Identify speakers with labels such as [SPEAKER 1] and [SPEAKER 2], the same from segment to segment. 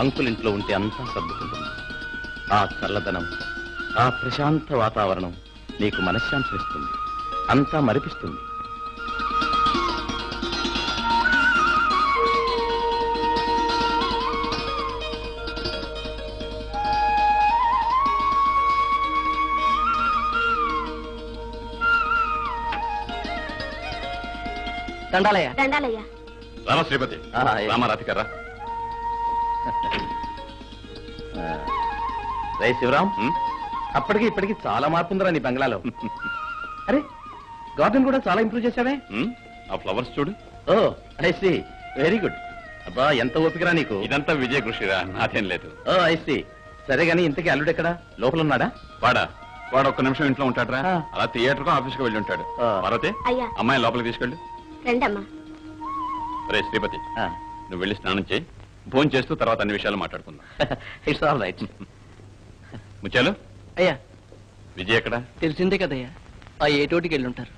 [SPEAKER 1] అంకులింట్లో ఉంటే అంతా సర్దుకుంటుంది. ఆ చల్లదనం, ఆ ప్రశాంత వాతావరణం నీకు మనశ్శాంతినిస్తుంది, అంతా మరిపిస్తుంది.
[SPEAKER 2] దండాలయ్య.
[SPEAKER 3] దండాలయ్య.
[SPEAKER 4] రామ శ్రీపతి, రామ రాధికారా.
[SPEAKER 1] రే శివరాం, అప్పటికి ఇప్పటికి చాలా మార్పు ఉందిరా నీ బంగ్లాలో. అరే, గార్డెన్ కూడా చాలా ఇంప్రూవ్ చేశావే.
[SPEAKER 4] ఆ ఫ్లవర్స్ చూడు.
[SPEAKER 1] ఓ ఐ సీ, వెరీ గుడ్. అబ్బా, ఎంత ఓపికరా నీకు.
[SPEAKER 4] ఇదంతా విజయ కృషిరా, నాదేం లేదు.
[SPEAKER 1] ఓ ఐ సీ. సరే గాని ఇంతకీ అల్లుడు ఎక్కడా? లోపల ఉన్నాడా?
[SPEAKER 4] వాడు ఒక్క నిమిషం ఇంట్లో ఉంటాడరా. అలా థియేటర్ కు ఆఫీస్ కు వెళ్ళి ఉంటాడు. పార్వతి, అమ్మాయి లోపలికి తీసుకెళ్ళు. రే శ్రీపతి, నువ్వు వెళ్ళి స్నానం చేయి. భోజనం చేస్తూ తర్వాత అన్ని విషయాలు మాట్లాడుకుందాం.
[SPEAKER 1] It's all right.
[SPEAKER 4] ముత్యాలు.
[SPEAKER 2] అయ్యా.
[SPEAKER 4] విజయ్ ఎక్కడ?
[SPEAKER 2] తెలిసిందే కదయ్యా, ఆ ఏటోటికి వెళ్ళి ఉంటారు.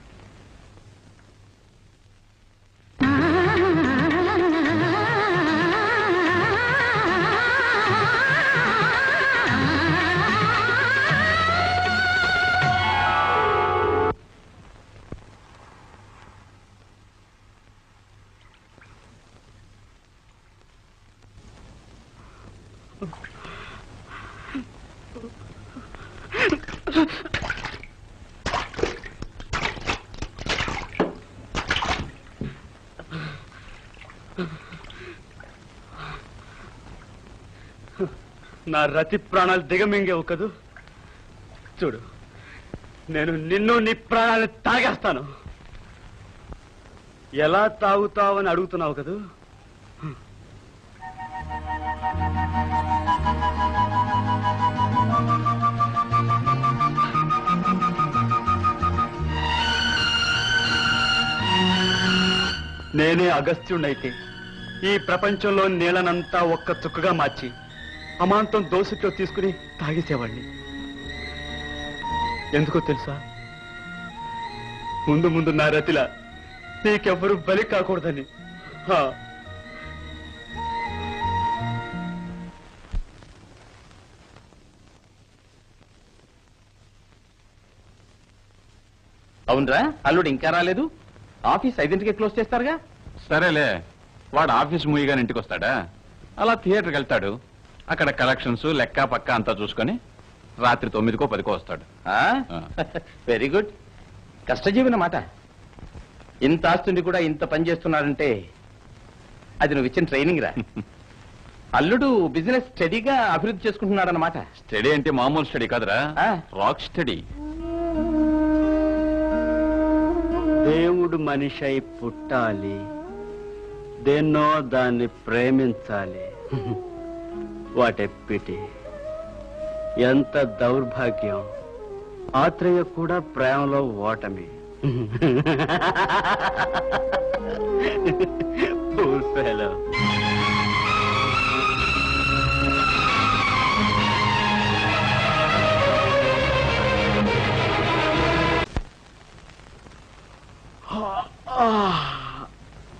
[SPEAKER 5] నా రతి ప్రాణాలు దిగమింగేవు కదూ. చూడు, నేను నిన్ను నీ ప్రాణాలు తాగేస్తాను. ఎలా తాగుతావని అడుగుతున్నావు కదూ. నేనే అగస్త్యుడైతే ఈ ప్రపంచంలో నీళ్ళనంతా ఒక్క చుక్కగా మార్చి అమాంతం దోసిట్లో తీసుకుని తాగేసేవాడిని. ఎందుకో తెలుసా? ముందు ముందు నా రతిలా నీకెవ్వరూ బలి కాకూడదని.
[SPEAKER 1] అవునరా, అల్లుడు ఇంకా రాలేదు. ఆఫీస్ 5ంటికే క్లోజ్ చేస్తారుగా.
[SPEAKER 4] సరేలే, వాడు ఆఫీస్ ముయ్యగానే ఇంటికి వస్తాడా? అలా థియేటర్కి వెళ్తాడు. అక్కడ కలెక్షన్స్ లెక్క పక్క అంతా చూసుకొని రాత్రి 9కో 10కో వస్తాడు.
[SPEAKER 1] Very good. కష్టజీవన మాట. ఇంత ఆస్తుండి కూడా ఇంత పని చేస్తున్నాడంటే అది నువ్వు ఇచ్చిన ట్రైనింగ్ రా. అల్లుడు బిజినెస్ స్టడీగా అభివృద్ధి చేసుకుంటున్నాడు అన్నమాట.
[SPEAKER 4] స్టడీ అంటే మామూలు స్టడీ కాదురా, రాక్ స్టడీ.
[SPEAKER 5] దేవుడు మనిషి అయి పుట్టాలి, దేన్నో దాన్ని ప్రేమించాలి. వాటెప్పిటి ఎంత దౌర్భాగ్యం. ఆత్రేయ కూడా ప్రేమలో ఓటమి.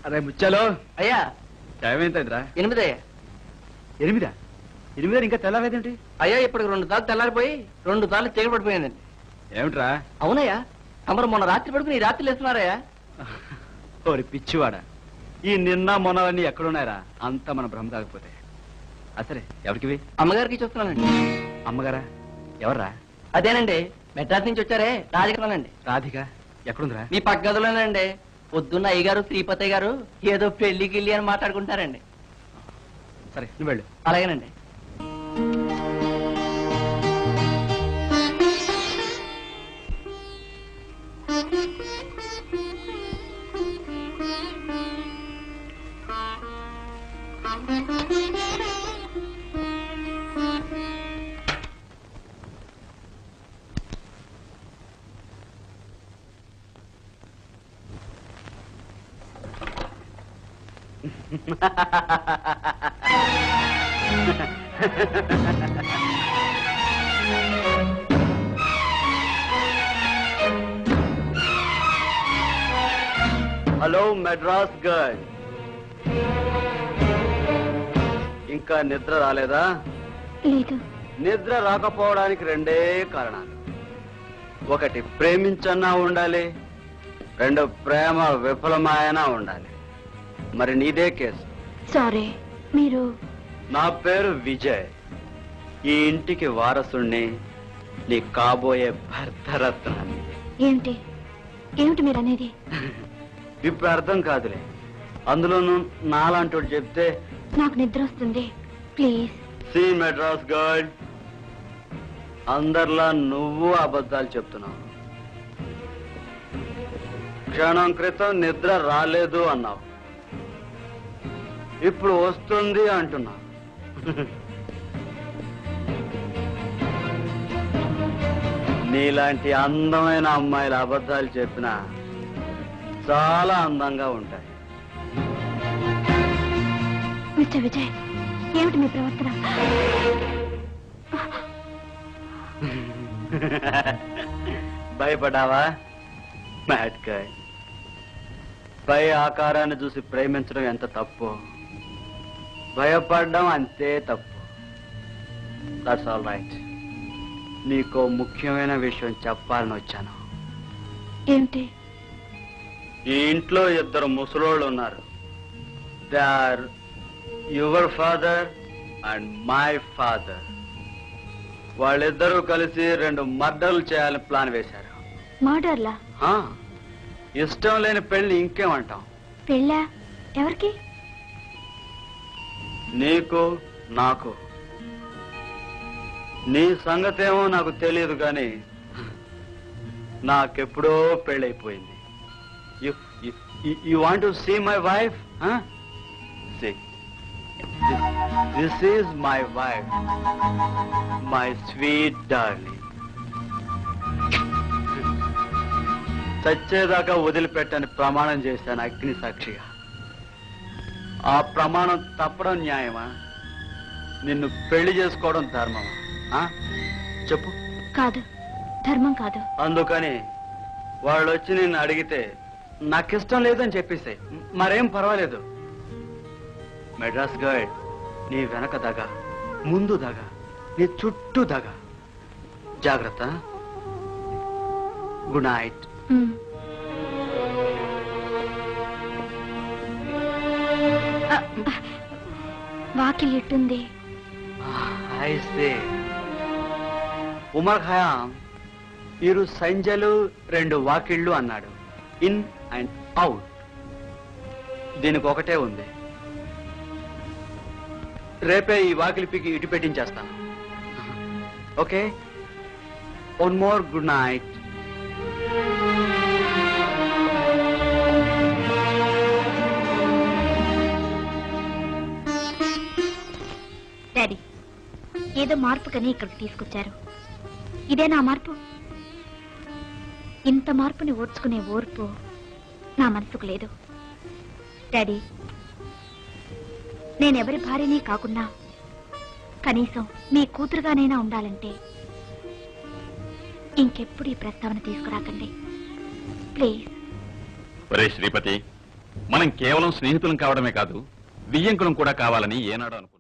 [SPEAKER 5] అరే ముచ్చాలో.
[SPEAKER 2] అయ్యా.
[SPEAKER 5] టైం ఎంతైందిరా?
[SPEAKER 2] 8 అయ్యా.
[SPEAKER 5] 8? 8 ఇంకా తెల్లారేదేంటి?
[SPEAKER 2] అయ్యా, ఇప్పటికి 2 తాళ్ళు తెల్లారిపోయి 2 తాళ్ళు చీకటి పడిపోయిందండి.
[SPEAKER 5] ఏమిట్రా?
[SPEAKER 2] అవునయ్యా, తమరు మొన్న రాత్రి పడుకుని ఈ రాత్రి లేస్తున్నారయ్యా.
[SPEAKER 5] ఓరి పిచ్చివాడా, ఈ నిన్న మొన్నవన్నీ ఎక్కడున్నాయరా? అంతా మన భ్రమ తాగకపోతే. అసలే ఎవరికివి?
[SPEAKER 2] అమ్మగారికి చూస్తున్నానండి.
[SPEAKER 5] అమ్మగారా? ఎవర్రా?
[SPEAKER 2] అదేనండి, మెడ్రాస్ నుంచి వచ్చారే, రాధికనండి.
[SPEAKER 5] రాధిక ఎక్కడుందిరా?
[SPEAKER 2] మీ పక్క గదిలోనండి. పొద్దున్న అయ్యగారు శ్రీపతి గారు ఏదో పెళ్లి గిల్లి అని మాట్లాడుకుంటారండి.
[SPEAKER 5] సరే, నువ్వు వెళ్ళు.
[SPEAKER 2] అలాగేనండి.
[SPEAKER 5] హలో మెడ్రాస్ గర్ల్, ఇంకా నిద్ర రాలేదా?
[SPEAKER 3] లేదు.
[SPEAKER 5] నిద్ర రాకపోవడానికి రెండే కారణాలు. ఒకటి ప్రేమించన్నా ఉండాలి, రెండు ప్రేమ విఫలమాయనా ఉండాలి. మరి నీదే కేసు.
[SPEAKER 3] సారీ, మీరు?
[SPEAKER 5] నా పేరు విజయ్. ఈ ఇంటికి వారసుణ్ణి, నీ కాబోయే భర్తరత్నాన్ని.
[SPEAKER 3] ఏమిటి ఏమిటి మీరు అనేది?
[SPEAKER 5] ఇప్పుడు అర్థం కాదులే. అందులోనూ నాలాంటి చెప్తే
[SPEAKER 3] నాకు నిద్ర వస్తుంది. ప్లీజ్.
[SPEAKER 5] సీ మెడ్రాస్ గర్ల్, అందరిలా నువ్వు అబద్ధాలు చెప్తున్నావు. క్షణం క్రితం నిద్ర రాలేదు అన్నావు, ఇప్పుడు వస్తుంది అంటున్నావు. నీలాంటి అందమైన అమ్మాయిల అబద్ధాలు చెప్పినా చాలా అందంగా ఉంటాయి.
[SPEAKER 3] మిస్టర్ విజయ్, ఏమిటి మీ ప్రవర్తన?
[SPEAKER 5] భయపడ్డావా? Mad guy. పై ఆకారాన్ని చూసి ప్రేమించడం ఎంత తప్పు, భయపడడం అంతే తప్పు. That's all right. నీకో ముఖ్యమైన విషయం చెప్పాలని వచ్చాను.
[SPEAKER 3] ఏమిటి?
[SPEAKER 5] ఈ ఇంట్లో ఇద్దరు ముసలోళ్ళు ఉన్నారు. They are your father and my father. వాళ్ళిద్దరూ కలిసి 2 మర్డర్లు చేయాలని ప్లాన్ వేశారు.
[SPEAKER 3] మర్డర్లా?
[SPEAKER 5] ఇష్టం లేని పెళ్లి ఇంకేమంటాం?
[SPEAKER 3] పెళ్ళా? ఎవరికి?
[SPEAKER 5] నీకు నాకు. నీ సంగతేమో నాకు తెలియదు కానీ నాకెప్పుడో పెళ్ళైపోయింది. You want to see my wife? See, this is my wife, my sweet darling. చచ్చేదాకా వదిలిపెట్టని ప్రమాణం చేశాను అగ్ని సాక్షిగా. ఆ ప్రమాణం తప్పడం న్యాయమా? నిన్ను పెళ్లి చేసుకోవడం ధర్మమా? చెప్పు.
[SPEAKER 3] కాదు, ధర్మం కాదు.
[SPEAKER 5] అందుకని వాళ్ళు వచ్చి నిన్ను అడిగితే నాకిష్టం లేదని చెప్పేసాయి. మరేం పర్వాలేదు. మెడ్రాస్ గర్ల్, నీ వెనక దగ, ముందు దగ, నీ చుట్టూ దగ. జాగ్రత్త. Good night.
[SPEAKER 3] వాకిలి ఎట్టుంది?
[SPEAKER 5] అయితే ఉమర్ ఖయాం ఇరు సంజలు 2 వాకిళ్ళు అన్నాడు. In and out. దీనికి ఒకటే ఉంది. రేపే ఈ వాకిలి పీకి ఇటు పెట్టించేస్తాను. Okay, one more good night.
[SPEAKER 3] Daddy, ఏదో మార్పుకని ఇక్కడికి తీసుకొచ్చారు. ఇదే నా మార్పు? ఇంత మార్పుని ఓర్చుకునే ఓర్పు నా మనసుకు లేదు. డాడీ, నేనెవరి భార్యని కాకున్నా కనీసం మీ కూతురుగానైనా ఉండాలంటే ఇంకెప్పుడు ఈ ప్రస్తావన తీసుకురాకండి ప్లీజ్.
[SPEAKER 4] ఒరే శ్రీపతి, మనం కేవలం స్నేహితులం కావడమే కాదు, బియ్యంకులం కూడా కావాలని ఏనాడో అనుకో.